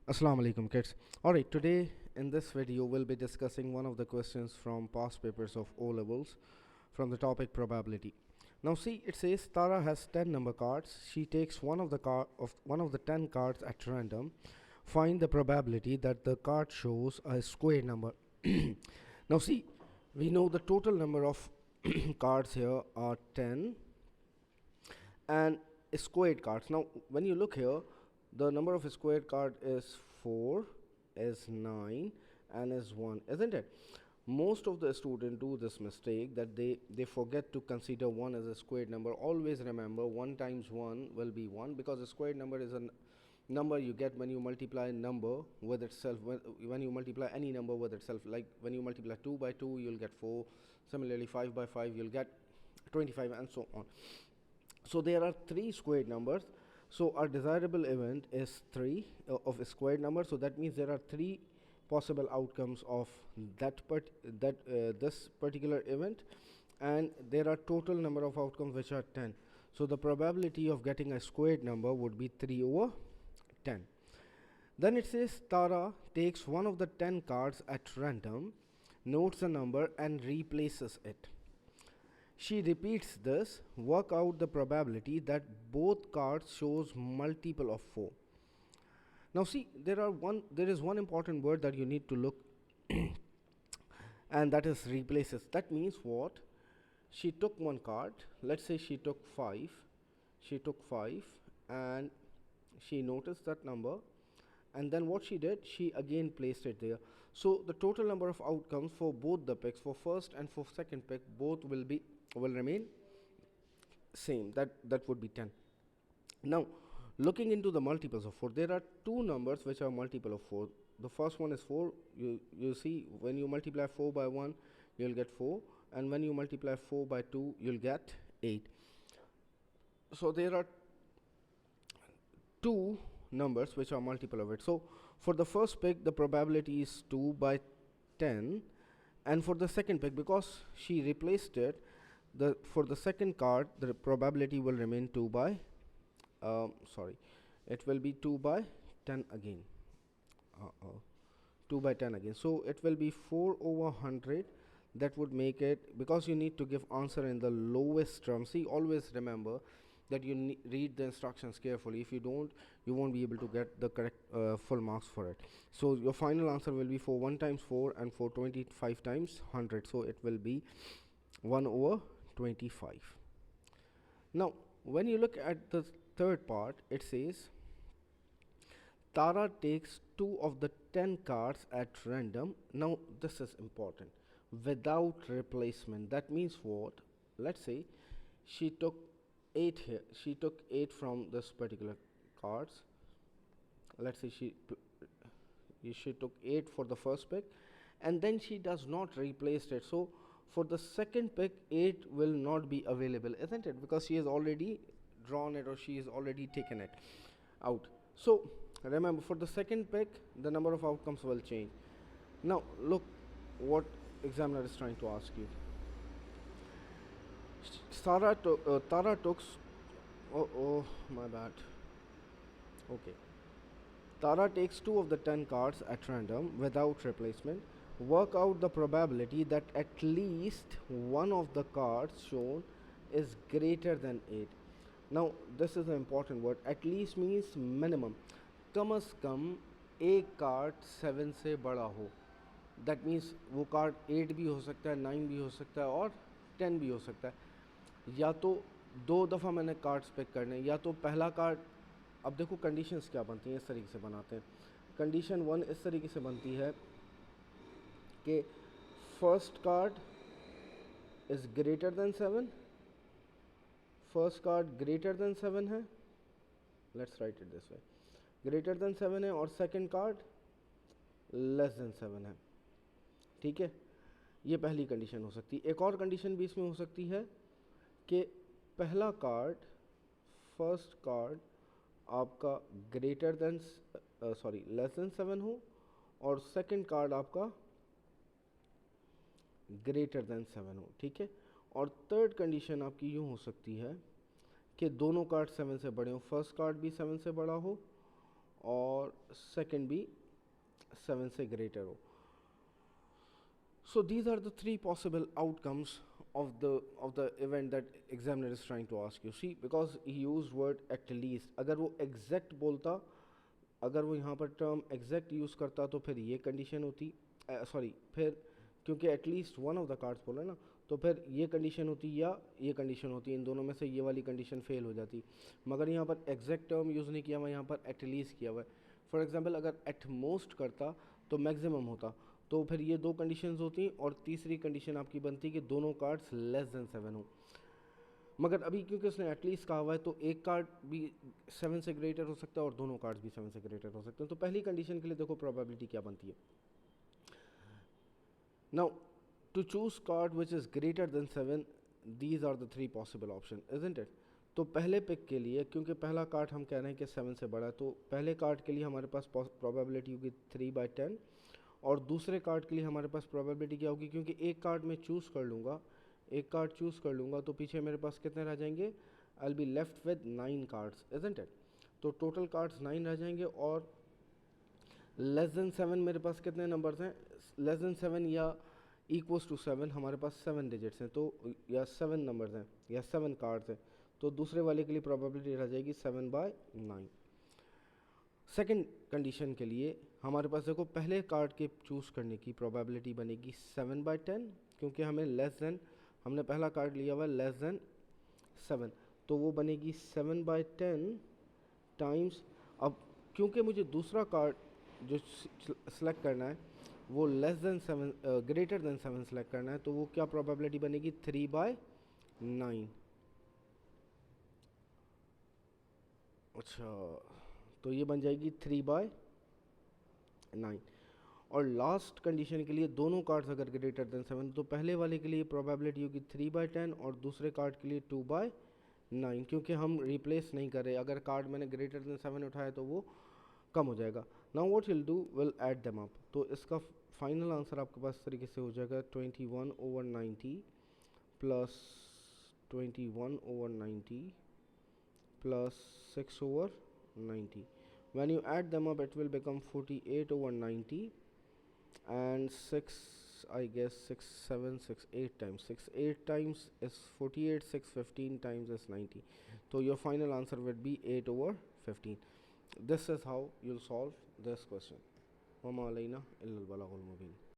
Assalamu alaikum kids. Alright, today in this video we'll be discussing one of the questions from past papers of O levels from the topic probability. Now see, it says Tara has 10 number cards. She takes one of the 10 cards at random. Find the probability that the card shows a square number. Now see, we know the total number of cards here are 10 and squared cards. Now when you look here, the number of squared card is 4, is 9 and is 1, isn't it? Most of the students do this mistake that they forget to consider 1 as a squared number. Always remember 1 times 1 will be 1, because a squared number is a number you get when you multiply a number with itself. When you multiply any number with itself, like when you multiply 2 by 2 you'll get 4, similarly 5 by 5 you'll get 25 and so on. So there are 3 squared numbers. So our desirable event is 3 of a squared number. So that means there are 3 possible outcomes of this particular event, and there are total number of outcomes which are 10. So the probability of getting a squared number would be 3 over 10. Then it says Tara takes one of the 10 cards at random, notes the number and replaces it. She repeats this. Work out the probability that both cards shows multiple of 4. Now see, there is one important word that you need to look and that is replaces. That means what? She took one card, let's say she took 5 and she noticed that number, and then what she did, she again placed it there. So the total number of outcomes for both the picks, for first and for second pick, both will remain same. That would be 10. Now looking into the multiples of 4, there are 2 numbers which are multiple of 4. The first one is 4. You see, when you multiply 4 by 1 you'll get 4, and when you multiply 4 by 2 you'll get 8. So there are 2 numbers which are multiple of it. So for the first pick the probability is 2 by 10, and for the second pick, because she replaced it, for the second card the probability will remain 2 by it will be 2 by 10 again. 2 by 10 again. So it will be 4 over 100. That would make it, because you need to give answer in the lowest term. See, always remember that you read the instructions carefully. If you don't, you won't be able to get the correct full marks for it. So your final answer will be 4 1 times 4 and 4 25 times 100. So it will be 1 over 25. Now when you look at the third part, it says Tara takes 2 of the 10 cards at random. Now this is important, without replacement. That means what? Let's say she took 8 here. She took 8 from this particular cards. Let's say she took 8 for the first pick, and then she does not replace it. So for the second pick 8 will not be available, isn't it? Because she has already drawn it, or she has already taken it out. So remember, for the second pick the number of outcomes will change. Now look what examiner is trying to ask you. Tara took oh my bad. Okay, Tara takes 2 of the 10 cards at random without replacement. Work out the probability that at least one of the cards shown is greater than 8. Now this is an important word. At least means minimum. कम से कम एक card 7 से बड़ा हो. That means वो card 8 भी हो सकता है, 9 भी हो सकता है और 10 भी हो सकता है. या तो 2 दफ़ा मैंने कार्ड्स पिक करने, या तो पहला कार्ड. अब देखो कंडीशंस क्या बनती हैं, इस तरीके से बनाते हैं. कंडीशन 1 इस तरीके से बनती है कि first card is greater than 7. First card greater than 7 है. Let's write it this way. Greater than 7 है, और सेकंड कार्ड लेस देन 7 है. ठीक है, ये पहली कंडीशन हो सकती है. एक और कंडीशन भी इसमें हो सकती है कि पहला कार्ड, फर्स्ट कार्ड आपका ग्रेटर देन लेस देन 7 हो, और सेकंड कार्ड आपका ग्रेटर देन 7 हो. ठीक है, और थर्ड कंडीशन आपकी यूँ हो सकती है कि दोनों कार्ड 7 से बड़े हो. फर्स्ट कार्ड भी 7 से बड़ा हो और सेकंड भी 7 से ग्रेटर हो. So these are the three possible outcomes of the event that examiner is trying to ask you. See, because he used word at least, अगर वो exact बोलता, अगर वो यहाँ पर टर्म exact यूज़ करता तो फिर ये कंडीशन होती, सॉरी फिर क्योंकि at least one of the cards बोला ना, तो फिर ये कंडीशन होती या ये कंडीशन होती, इन दोनों में से ये वाली कंडीशन फेल हो जाती. मगर यहाँ पर एग्जैक्ट टर्म यूज़ नहीं किया हुआ, यहाँ पर एटलीस्ट किया हुआ है. फॉर एग्जांपल अगर एट मोस्ट करता तो मैक्सिमम होता, तो फिर ये दो कंडीशंस होती और तीसरी कंडीशन आपकी बनती कि दोनों कार्ड्स लेस देन 7 हो. मगर अभी क्योंकि उसने एटलीस्ट कहा हुआ है तो एक कार्ड भी 7 से ग्रेटर हो सकता है और दोनों कार्ड्स भी 7 से ग्रेटर हो सकते हैं. तो पहली कंडीशन के लिए देखो प्रोबेबिलिटी क्या बनती है. Now to choose card which is greater than 7, these are the three possible option, isn't it. तो पहले पिक के लिए, क्योंकि पहला कार्ड हम कह रहे हैं कि 7 से बड़ा है, तो पहले कार्ड के लिए हमारे पास प्रोबेबिलिटी होगी 3/10, और दूसरे कार्ड के लिए हमारे पास प्रोबेबिलिटी क्या होगी, क्योंकि एक कार्ड मैं चूज़ कर लूँगा, एक कार्ड चूज़ कर लूँगा तो पीछे मेरे पास कितने रह जाएंगे, I will be left with 9 cards, isn't it. तो टोटल कार्ड्स 9 रह जाएंगे, और लेस देन 7 मेरे पास कितने नंबर्स हैं, लेस देन 7 या इक्वल्स टू 7 हमारे पास 7 डिजिट्स हैं, तो या 7 नंबर्स हैं या 7 कार्ड्स हैं, तो दूसरे वाले के लिए प्रोबेबिलिटी रह जाएगी 7/9. सेकंड कंडीशन के लिए हमारे पास देखो पहले कार्ड के चूज़ करने की प्रोबेबिलिटी बनेगी 7/10, क्योंकि हमें लेस देन, हमने पहला कार्ड लिया हुआ लेस देन 7, तो वो बनेगी 7/10 टाइम्स. अब क्योंकि मुझे दूसरा कार्ड जो सेलेक्ट करना है वो less than 7, greater than 7 select करना है, तो वो क्या प्रोबेबिलिटी बनेगी 3/9. अच्छा, तो ये बन जाएगी 3/9. और लास्ट कंडीशन के लिए दोनों कार्ड्स अगर ग्रेटर देन 7, तो पहले वाले के लिए प्रोबेबिलिटी होगी 3/10 और दूसरे कार्ड के लिए 2/9, क्योंकि हम रिप्लेस नहीं कर रहे, अगर कार्ड मैंने ग्रेटर देन 7 उठाया तो वो कम हो जाएगा. Now what will do, will add them up. तो इसका फाइनल आंसर आपके पास इस तरीके से हो जाएगा 21/90 plus 21/90 plus 6/90. When you add them up, it will become 48/90, and 6, I guess 6 7 6 8 times, 6 8 times is 48, 6 15 times is 90. So your final answer would be 8/15. This is how you'll solve this question. Wama alayna illal balagul mubin.